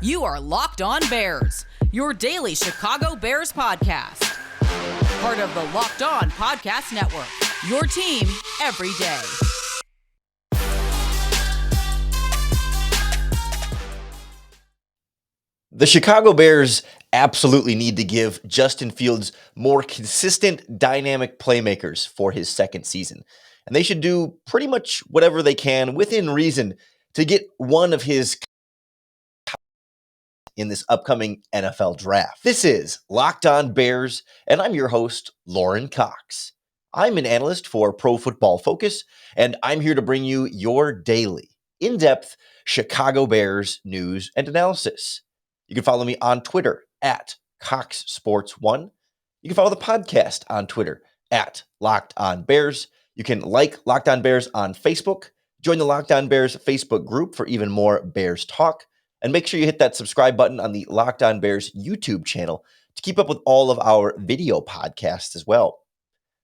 You are Locked On Bears, your daily Chicago Bears podcast. Part of the Locked On Podcast Network, your team every day. The Chicago Bears absolutely need to give Justin Fields more consistent, dynamic playmakers for his second season. And they should do pretty much whatever they can within reason to get one of his in this upcoming NFL draft. This is Locked On Bears, and I'm your host, Lorin Cox. I'm an analyst for Pro Football Focus, and I'm here to bring you your daily, in-depth Chicago Bears news and analysis. You can follow me on Twitter at CoxSports1. You can follow the podcast on Twitter at Locked On Bears. You can like Locked On Bears on Facebook. Join the Locked On Bears Facebook group for even more Bears talk. And make sure you hit that subscribe button on the Locked On Bears YouTube channel to keep up with all of our video podcasts as well.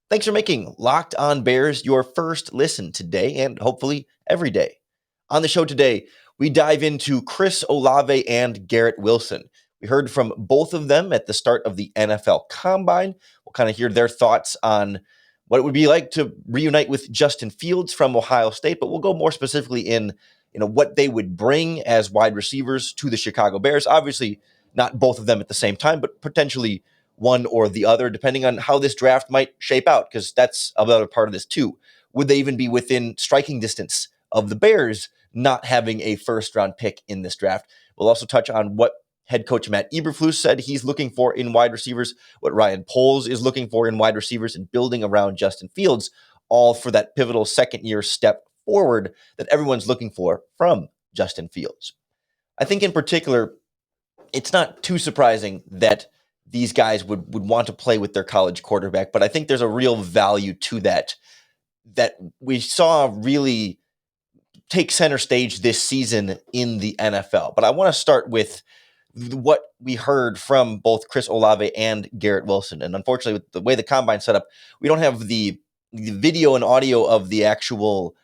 Thanks for making Locked On Bears your first listen today and hopefully every day. On the show today, we dive into Chris Olave and Garrett Wilson. We heard from both of them at the start of the NFL Combine. We'll kind of hear their thoughts on what it would be like to reunite with Justin Fields from Ohio State, but we'll go more specifically in what they would bring as wide receivers to the Chicago Bears. Obviously, not both of them at the same time, but potentially one or the other, depending on how this draft might shape out, because that's another part of this too. Would they even be within striking distance of the Bears not having a first-round pick in this draft? We'll also touch on what head coach Matt Eberflus said he's looking for in wide receivers, what Ryan Poles is looking for in wide receivers, and building around Justin Fields, all for that pivotal second-year step forward that everyone's looking for from Justin Fields. I think in particular, it's not too surprising that these guys would want to play with their college quarterback, but I think there's a real value to that we saw really take center stage this season in the NFL. But I want to start with what we heard from both Chris Olave and Garrett Wilson. And unfortunately, with the way the Combine's set up, we don't have the video and audio of the actual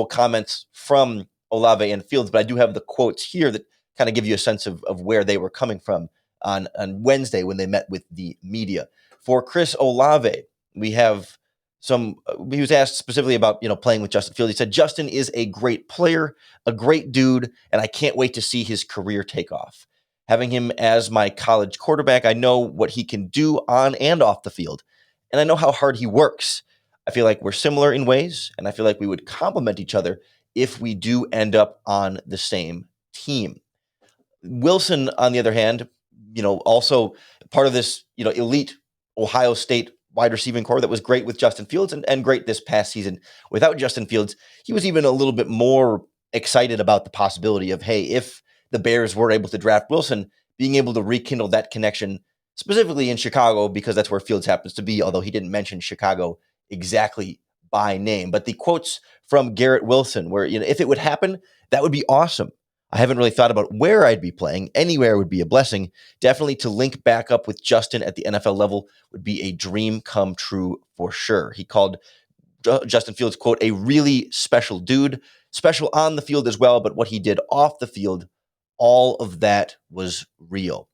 comments from Olave and Fields, but I do have the quotes here that kind of give you a sense of where they were coming from on Wednesday when they met with the media. For Chris Olave, we have he was asked specifically about, playing with Justin Fields. He said, Justin is a great player, a great dude, and I can't wait to see his career take off. Having him as my college quarterback, I know what he can do on and off the field, and I know how hard he works. I feel like we're similar in ways, and I feel like we would complement each other if we do end up on the same team. Wilson, on the other hand, also part of this, elite Ohio State wide receiving core that was great with Justin Fields and great this past season without Justin Fields. He was even a little bit more excited about the possibility of, hey, if the Bears were able to draft Wilson, being able to rekindle that connection, specifically in Chicago, because that's where Fields happens to be, although he didn't mention Chicago exactly by name. But the quotes from Garrett Wilson, where, if it would happen, that would be awesome. I haven't really thought about where I'd be playing. Anywhere would be a blessing. Definitely to link back up with Justin at the NFL level would be a dream come true for sure. He called Justin Fields, quote, a really special dude, special on the field as well, but what he did off the field, all of that was real.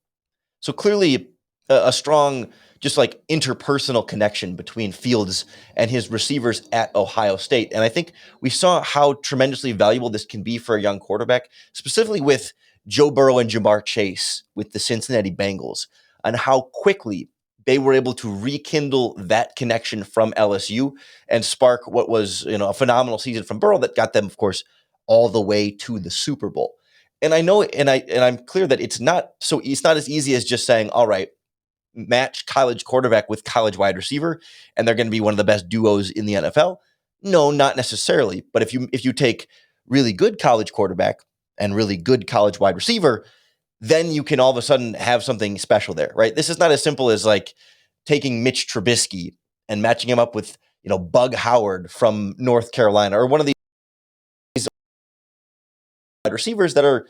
So clearly a strong, just like interpersonal connection between Fields and his receivers at Ohio State. And I think we saw how tremendously valuable this can be for a young quarterback, specifically with Joe Burrow and Jamar Chase with the Cincinnati Bengals, and how quickly they were able to rekindle that connection from LSU and spark what was, a phenomenal season from Burrow that got them, of course, all the way to the Super Bowl. And I know, and I'm clear that it's not as easy as just saying, all right, match college quarterback with college wide receiver, and they're going to be one of the best duos in the NFL. No, not necessarily. But if you take really good college quarterback and really good college wide receiver, then you can all of a sudden have something special there, right? This is not as simple as like taking Mitch Trubisky and matching him up with, Bug Howard from North Carolina, or one of these wide receivers that are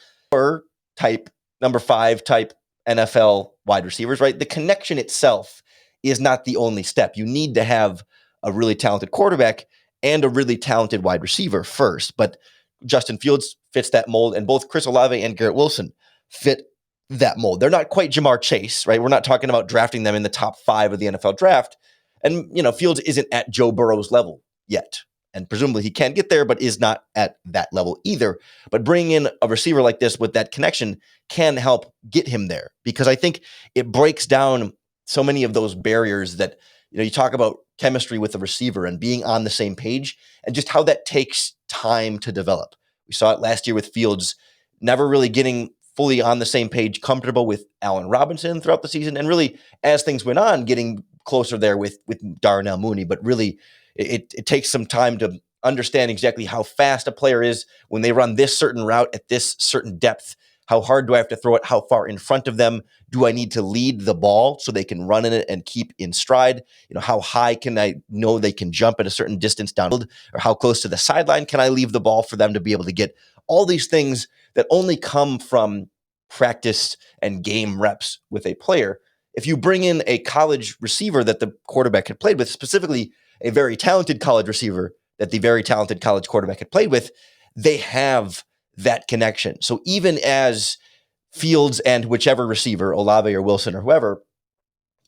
number 5 type NFL wide receivers, right? The connection itself is not the only step. You need to have a really talented quarterback and a really talented wide receiver first. But Justin Fields fits that mold, and both Chris Olave and Garrett Wilson fit that mold. They're not quite Jamar Chase, right? We're not talking about drafting them in the top 5 of the NFL draft. And, Fields isn't at Joe Burrow's level yet. And presumably he can get there, but is not at that level either. But bringing in a receiver like this with that connection can help get him there, because I think it breaks down so many of those barriers that, you talk about chemistry with the receiver and being on the same page, and just how that takes time to develop. We saw it last year with Fields never really getting fully on the same page, comfortable with Allen Robinson throughout the season, and really, as things went on, getting closer there with Darnell Mooney. But really, it takes some time to understand exactly how fast a player is when they run this certain route at this certain depth. How hard do I have to throw it? How far in front of them do I need to lead the ball so they can run in it and keep in stride? How high can I know they can jump at a certain distance downfield, or how close to the sideline can I leave the ball for them to be able to get? All these things that only come from practice and game reps with a player. If you bring in a college receiver that the quarterback had played with, specifically a very talented college receiver that the very talented college quarterback had played with, they have that connection. So even as Fields and whichever receiver, Olave or Wilson or whoever,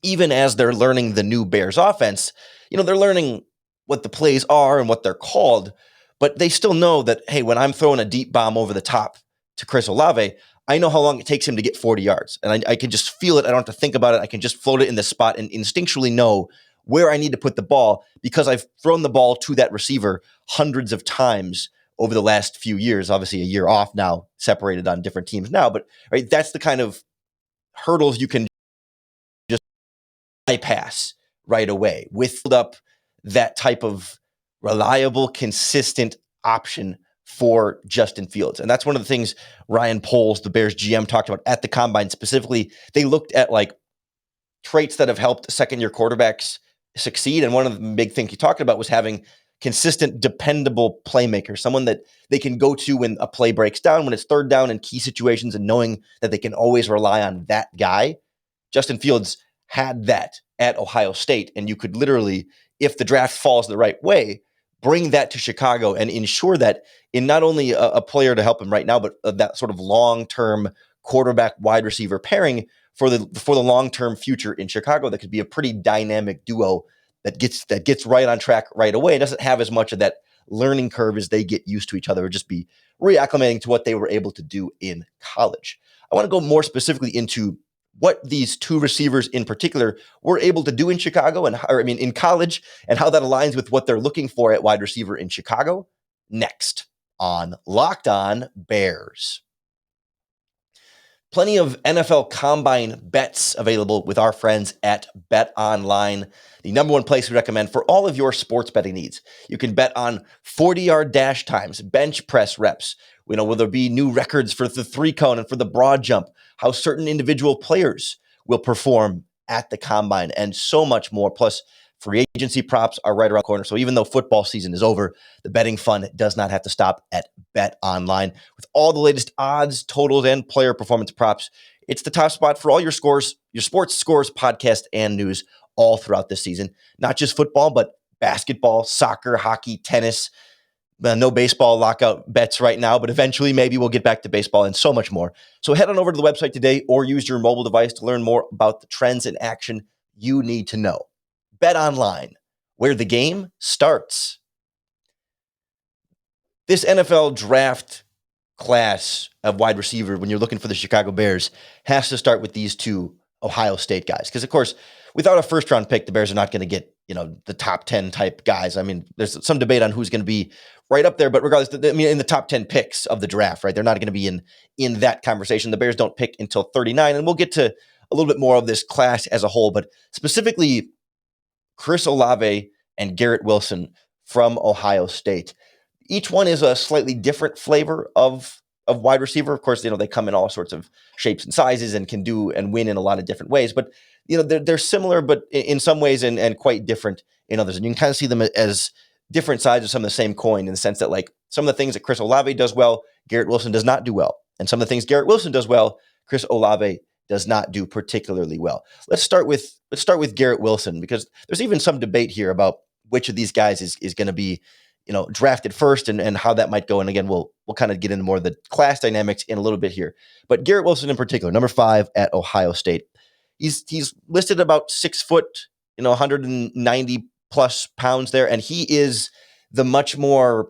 even as they're learning the new Bears offense, they're learning what the plays are and what they're called, but they still know that, hey, when I'm throwing a deep bomb over the top to Chris Olave, I know how long it takes him to get 40 yards. And I can just feel it. I don't have to think about it. I can just float it in the spot and instinctually know where I need to put the ball, because I've thrown the ball to that receiver hundreds of times over the last few years. Obviously a year off now, separated on different teams now, but right, that's the kind of hurdles you can just bypass right away with up that type of reliable, consistent option for Justin Fields. And that's one of the things Ryan Poles, the Bears GM, talked about at the combine. Specifically, they looked at traits that have helped second-year quarterbacks succeed. And one of the big things he talked about was having consistent, dependable playmaker, someone that they can go to when a play breaks down, when it's third down in key situations, and knowing that they can always rely on that guy. Justin Fields had that at Ohio State, and you could literally, if the draft falls the right way, bring that to Chicago and ensure that in not only a player to help him right now, but that sort of long-term quarterback wide receiver pairing for the long-term future in Chicago, that could be a pretty dynamic duo that gets right on track right away. It doesn't have as much of that learning curve as they get used to each other, or just be reacclimating to what they were able to do in college. I want to go more specifically into what these two receivers in particular were able to do in Chicago, in college, and how that aligns with what they're looking for at wide receiver in Chicago, next on Locked On Bears. Plenty of NFL Combine bets available with our friends at BetOnline, the number one place we recommend for all of your sports betting needs. You can bet on 40-yard dash times, bench press reps, will there be new records for the 3-cone and for the broad jump, how certain individual players will perform at the Combine, and so much more. Plus, free agency props are right around the corner. So even though football season is over, the betting fun does not have to stop at BetOnline. With all the latest odds, totals, and player performance props, it's the top spot for all your scores, your sports scores, podcast, and news all throughout this season. Not just football, but basketball, soccer, hockey, tennis. No baseball lockout bets right now, but eventually maybe we'll get back to baseball, and so much more. So head on over to the website today or use your mobile device to learn more about the trends in action you need to know. BetOnline, where the game starts. This NFL draft class of wide receiver, when you're looking for the Chicago Bears, has to start with these two Ohio State guys. Because, of course, without a first-round pick, the Bears are not going to get, the top 10 type guys. I mean, there's some debate on who's going to be right up there, but regardless, in the top 10 picks of the draft, right? They're not going to be in that conversation. The Bears don't pick until 39, and we'll get to a little bit more of this class as a whole, but specifically Chris Olave and Garrett Wilson from Ohio State. Each one is a slightly different flavor of wide receiver. Of course, they come in all sorts of shapes and sizes and can do and win in a lot of different ways. But they're similar, but in some ways and quite different in others. And you can kind of see them as different sides of some of the same coin, in the sense that some of the things that Chris Olave does well, Garrett Wilson does not do well. And some of the things Garrett Wilson does well, Chris Olave does not do particularly well. Let's start with Garrett Wilson, because there's even some debate here about which of these guys is going to be drafted first and how that might go. And again, we'll kind of get into more of the class dynamics in a little bit here. But Garrett Wilson in particular, number 5 at Ohio State. He's listed about 6 foot, 190 plus pounds there. And he is the much more,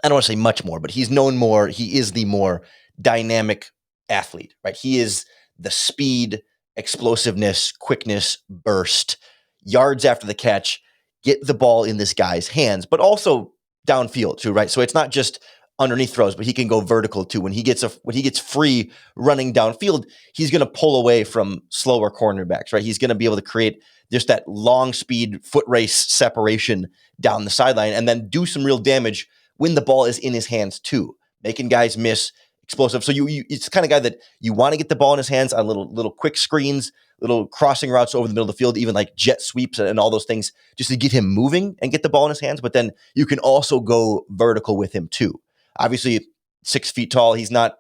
I don't want to say much more, but he's known more. He is the more dynamic athlete, right? He is the speed, explosiveness, quickness, burst, yards after the catch, get the ball in this guy's hands, but also downfield too, right? So it's not just underneath throws, but he can go vertical too. When he gets free running downfield, he's going to pull away from slower cornerbacks, right? He's going to be able to create just that long speed foot race separation down the sideline and then do some real damage when the ball is in his hands too, making guys miss, explosive. So it's the kind of guy that you want to get the ball in his hands on little quick screens, little crossing routes over the middle of the field, even like jet sweeps and all those things just to get him moving and get the ball in his hands. But then you can also go vertical with him too. Obviously 6 feet tall. He's not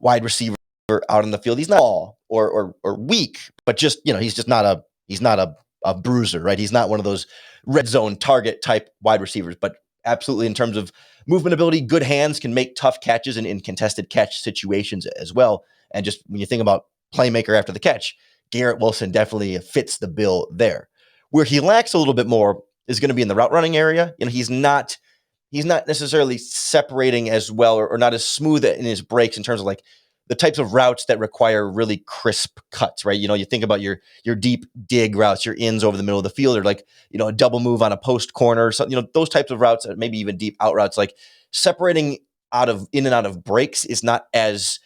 wide receiver out on the field. He's not tall or weak, but just, he's not a bruiser, right? He's not one of those red zone target type wide receivers, but absolutely in terms of movement ability, good hands, can make tough catches in contested catch situations as well. And just when you think about playmaker after the catch, Garrett Wilson definitely fits the bill there. Where he lacks a little bit more is going to be in the route running area. He's not necessarily separating as well or not as smooth in his breaks in terms of like the types of routes that require really crisp cuts, right? You think about your deep dig routes, your ins over the middle of the field, or like, a double move on a post corner, so, those types of routes, maybe even deep out routes, like separating in and out of breaks is not as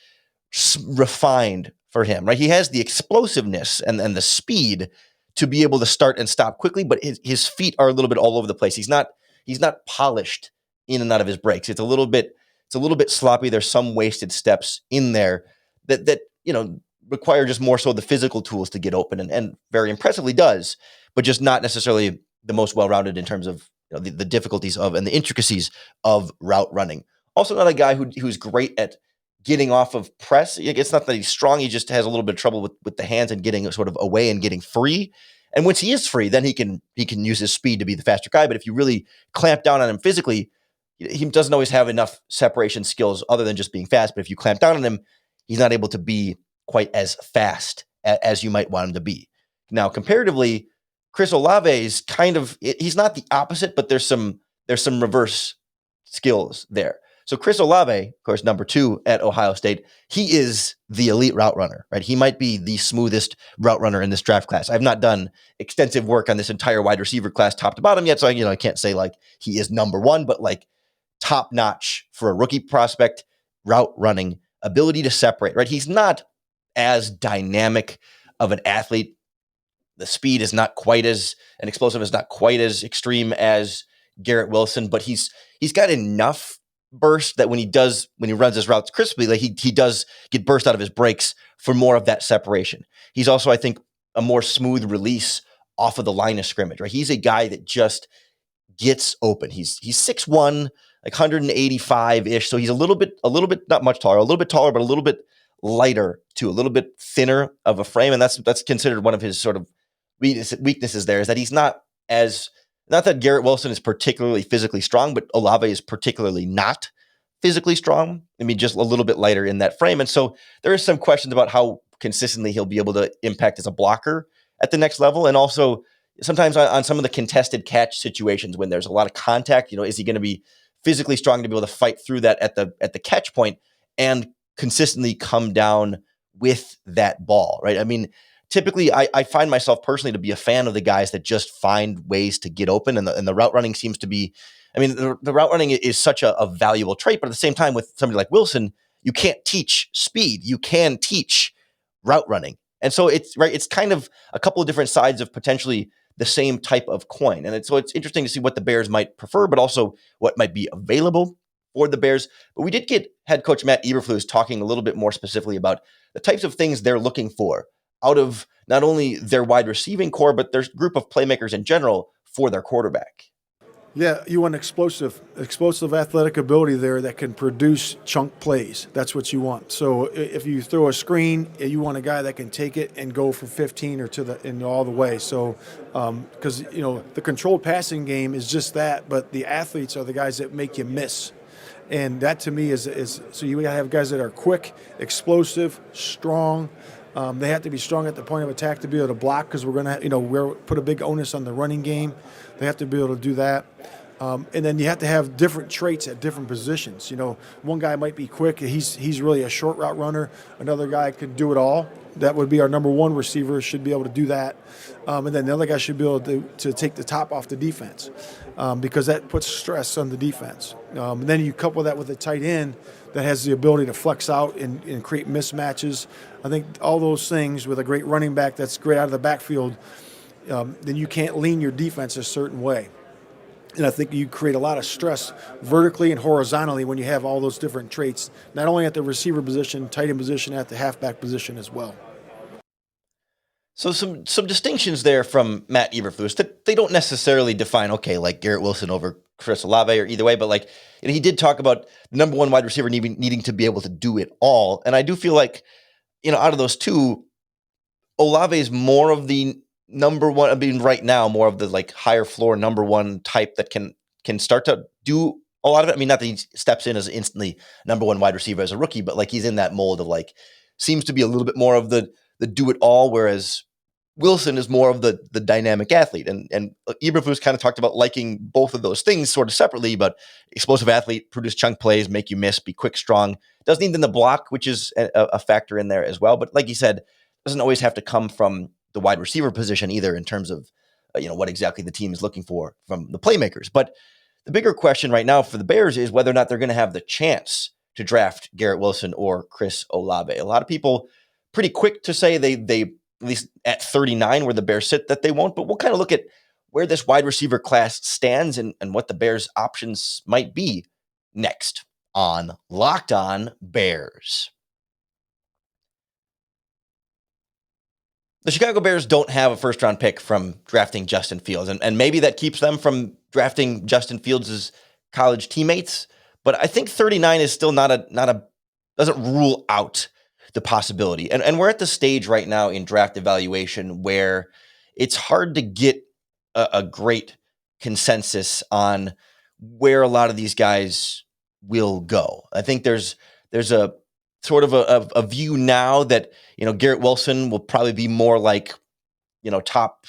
refined for him, right? He has the explosiveness and the speed to be able to start and stop quickly, but his feet are a little bit all over the place. He's not polished in and out of his breaks. It's a little bit sloppy. There's some wasted steps in there that require just more so the physical tools to get open and very impressively does, but just not necessarily the most well-rounded in terms of the difficulties of and the intricacies of route running. Also not a guy who's great at getting off of press. It's not that he's strong. He just has a little bit of trouble with the hands and getting sort of away and getting free. And once he is free, then he can use his speed to be the faster guy. But if you really clamp down on him physically, he doesn't always have enough separation skills other than just being fast. But if you clamp down on him, he's not able to be quite as fast as you might want him to be. Now, comparatively, Chris Olave is he's not the opposite, but there's some reverse skills there. So Chris Olave, of course, number 2 at Ohio State, he is the elite route runner, right? He might be the smoothest route runner in this draft class. I've not done extensive work on this entire wide receiver class top to bottom yet, so I can't say like he is number 1, but like top notch for a rookie prospect, route running, ability to separate, right? He's not as dynamic of an athlete. The speed is not quite as, and explosive is not quite as extreme as Garrett Wilson, but he's got enough burst that when he runs his routes crisply, like he does get burst out of his breaks for more of that separation. He's also, I think, a more smooth release off of the line of scrimmage, right? He's a guy that just gets open. He's 6'1", like 185-ish. So he's a little bit, not much taller, a little bit taller, but a little bit lighter too, a little bit thinner of a frame. And that's considered one of his sort of weaknesses there, is that he's not that Garrett Wilson is particularly physically strong, but Olave is particularly not physically strong. I mean, just a little bit lighter in that frame. And so there is some questions about how consistently he'll be able to impact as a blocker at the next level. And also sometimes on some of the contested catch situations when there's a lot of contact, is he going to be physically strong to be able to fight through that at the catch point and consistently come down with that ball, right? I mean, typically, I find myself personally to be a fan of the guys that just find ways to get open, and the route running seems to be. I mean, the route running is such a valuable trait, but at the same time, with somebody like Wilson, you can't teach speed. You can teach route running, and so it's kind of a couple of different sides of potentially the same type of coin, and so it's interesting to see what the Bears might prefer, but also what might be available for the Bears. But we did get head coach Matt Eberflus talking a little bit more specifically about the types of things they're looking for out of not only their wide receiving core, but their group of playmakers in general for their quarterback. Yeah, you want explosive athletic ability there that can produce chunk plays. That's what you want. So if you throw a screen, you want a guy that can take it and go for 15 or and all the way. So because the controlled passing game is just that, but the athletes are the guys that make you miss. And that to me is so you gotta have guys that are quick, explosive, strong. They have to be strong at the point of attack to be able to block because we're going to, we're put a big onus on the running game. They have to be able to do that. And then you have to have different traits at different positions. One guy might be quick. He's really a short route runner. Another guy could do it all. That would be our number one receiver, should be able to do that. And then the other guy should be able to take the top off the defense because that puts stress on the defense. And then you couple that with a tight end that has the ability to flex out and create mismatches. I think all those things with a great running back that's great out of the backfield, then you can't lean your defense a certain way. And I think you create a lot of stress vertically and horizontally when you have all those different traits, not only at the receiver position, tight end position, at the halfback position as well. So some distinctions there from Matt Eberflus that they don't necessarily define, okay, like Garrett Wilson over Chris Olave or either way, but like he did talk about the number one wide receiver needing to be able to do it all. And I do feel like, out of those two, Olave is more of the number one, I mean, right now, more of the like higher floor number one type that can start to do a lot of it. I mean, not that he steps in as instantly number one wide receiver as a rookie, but like he's in that mold of like, seems to be a little bit more of the do it all, whereas Wilson is more of the dynamic athlete. And Eberflus kind of talked about liking both of those things sort of separately, but explosive athlete, produce chunk plays, make you miss, be quick, strong. Doesn't need them to block, which is a factor in there as well. But like you said, doesn't always have to come from the wide receiver position either in terms of, what exactly the team is looking for from the playmakers. But the bigger question right now for the Bears is whether or not they're going to have the chance to draft Garrett Wilson or Chris Olave. A lot of people pretty quick to say they at least at 39 where the Bears sit that they won't, but we'll kind of look at where this wide receiver class stands and what the Bears options might be next on Locked On Bears. The Chicago Bears don't have a first-round pick from drafting Justin Fields, and maybe that keeps them from drafting Justin Fields' college teammates, but I think 39 is still not a doesn't rule out the possibility. And we're at the stage right now in draft evaluation where it's hard to get a great consensus on where a lot of these guys will go. I think there's a sort of a view now that, Garrett Wilson will probably be more like, top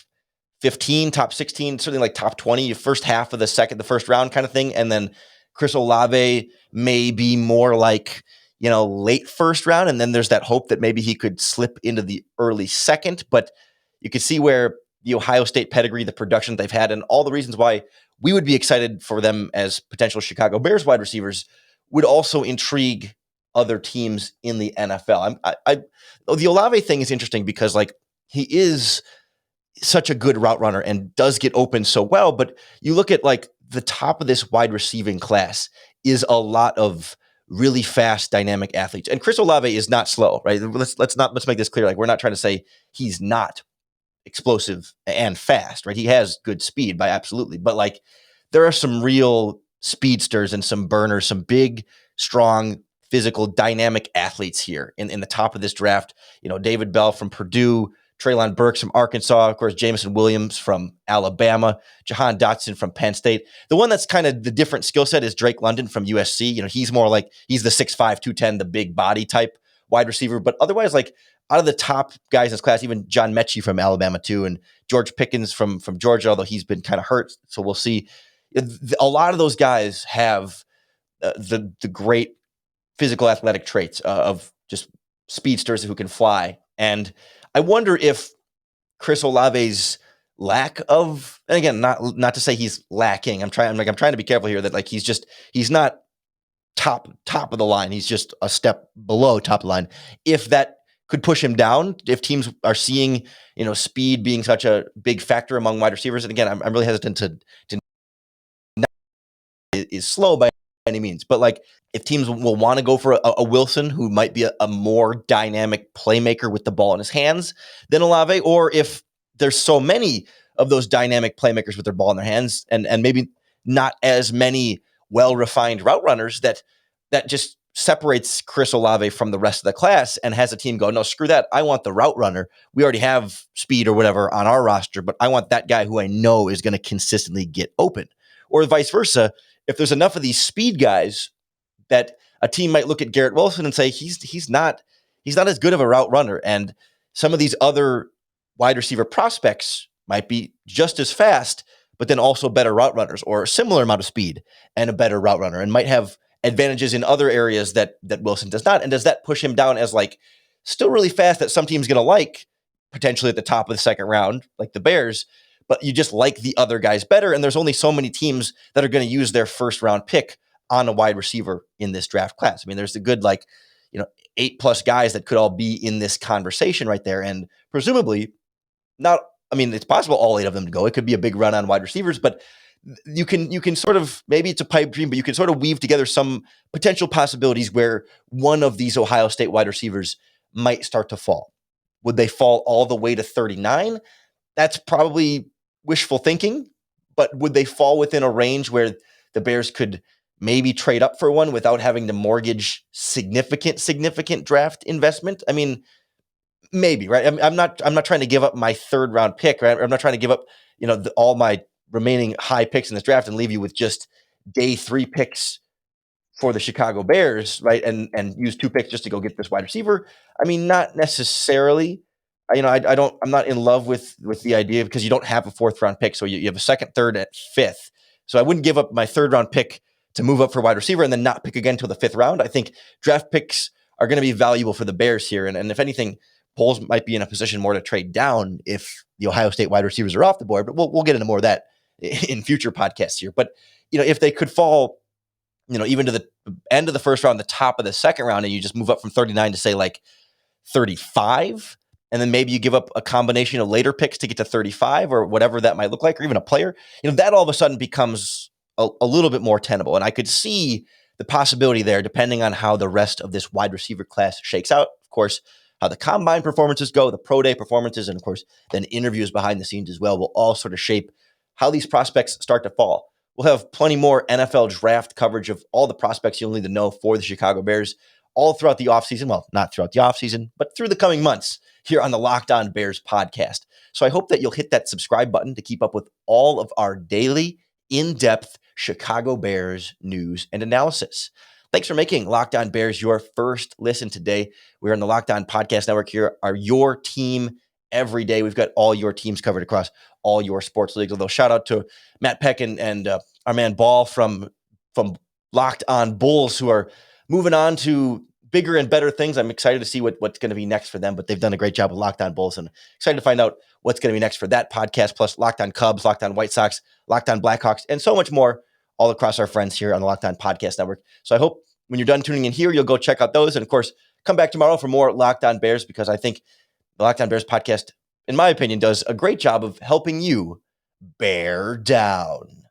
15, top 16, certainly like top 20, first half of the first round kind of thing. And then Chris Olave may be more like, late first round. And then there's that hope that maybe he could slip into the early second. But you could see where the Ohio State pedigree, the production they've had, and all the reasons why we would be excited for them as potential Chicago Bears wide receivers would also intrigue other teams in the NFL. The Olave thing is interesting because like he is such a good route runner and does get open so well. But you look at like the top of this wide receiving class is a lot of really fast, dynamic athletes. And Chris Olave is not slow, right? Let's make this clear. Like we're not trying to say he's not explosive and fast, right? He has good speed absolutely. But like there are some real speedsters and some burners, some big, strong, physical, dynamic athletes here in the top of this draft. David Bell from Purdue, Treylon Burks from Arkansas, of course, Jameson Williams from Alabama, Jahan Dotson from Penn State. The one that's kind of the different skill set is Drake London from USC. He's more like, he's the 6'5", 210, the big body type wide receiver. But otherwise, like out of the top guys in this class, even John Mechie from Alabama too, and George Pickens from Georgia, although he's been kind of hurt. So we'll see. A lot of those guys have the great physical athletic traits of just speedsters who can fly. And I wonder if Chris Olave's lack of, and again, not to say he's lacking. I'm trying to be careful here that like he's not top of the line. He's just a step below top of the line. If that could push him down, if teams are seeing, speed being such a big factor among wide receivers. And again, I'm really hesitant to not is slow by any means, but like if teams will want to go for a Wilson who might be a more dynamic playmaker with the ball in his hands than Olave, or if there's so many of those dynamic playmakers with their ball in their hands and maybe not as many well-refined route runners that just separates Chris Olave from the rest of the class and has a team go, no, screw that. I want the route runner. We already have speed or whatever on our roster, but I want that guy who I know is going to consistently get open. Or vice versa, if there's enough of these speed guys that a team might look at Garrett Wilson and say, he's not as good of a route runner. And some of these other wide receiver prospects might be just as fast, but then also better route runners or a similar amount of speed and a better route runner, and might have advantages in other areas that Wilson does not. And does that push him down as like still really fast that some team's going to like potentially at the top of the second round, like the Bears, but you just like the other guys better. And there's only so many teams that are going to use their first round pick on a wide receiver in this draft class. I mean, there's a good, 8+ guys that could all be in this conversation right there. And presumably it's possible all 8 of them to go. It could be a big run on wide receivers, but you can sort of, maybe it's a pipe dream, but you can sort of weave together some potential possibilities where one of these Ohio State wide receivers might start to fall. Would they fall all the way to 39? That's probably wishful thinking, but would they fall within a range where the Bears could maybe trade up for one without having to mortgage significant draft investment? I mean, maybe, right? I'm not trying to give up my 3rd round pick, right? I'm not trying to give up, all my remaining high picks in this draft and leave you with just day 3 picks for the Chicago Bears, right? And use 2 picks just to go get this wide receiver. I mean, not necessarily. I'm not in love with the idea, because you don't have a 4th round pick. So you have a 2nd, 3rd, and 5th. So I wouldn't give up my 3rd round pick to move up for wide receiver and then not pick again until the 5th round. I think draft picks are going to be valuable for the Bears here. And if anything, Poles might be in a position more to trade down if the Ohio State wide receivers are off the board, but we'll get into more of that in future podcasts here. But, if they could fall, even to the end of the 1st round, the top of the 2nd round, and you just move up from 39 to say like 35, and then maybe you give up a combination of later picks to get to 35 or whatever that might look like, or even a player, that all of a sudden becomes a little bit more tenable. And I could see the possibility there, depending on how the rest of this wide receiver class shakes out. Of course, how the combine performances go, the pro day performances, and of course, then interviews behind the scenes as well will all sort of shape how these prospects start to fall. We'll have plenty more NFL draft coverage of all the prospects you'll need to know for the Chicago Bears all throughout the offseason. Well, not throughout the offseason, but through the coming months here on the Locked On Bears podcast. So I hope that you'll hit that subscribe button to keep up with all of our daily, in-depth Chicago Bears news and analysis. Thanks for making Locked On Bears your first listen today. We're in the Locked On Podcast Network here, are your team every day. We've got all your teams covered across all your sports leagues. Although shout out to Matt Peck and our man Ball from Locked On Bulls, who are moving on to bigger and better things. I'm excited to see what's going to be next for them, but they've done a great job with Locked On Bulls, and excited to find out what's going to be next for that podcast, plus Locked On Cubs, Locked On White Sox, Locked On Blackhawks, and so much more all across our friends here on the Locked On Podcast Network. So I hope when you're done tuning in here, you'll go check out those. And of course, come back tomorrow for more Locked On Bears, because I think the Locked On Bears podcast, in my opinion, does a great job of helping you bear down.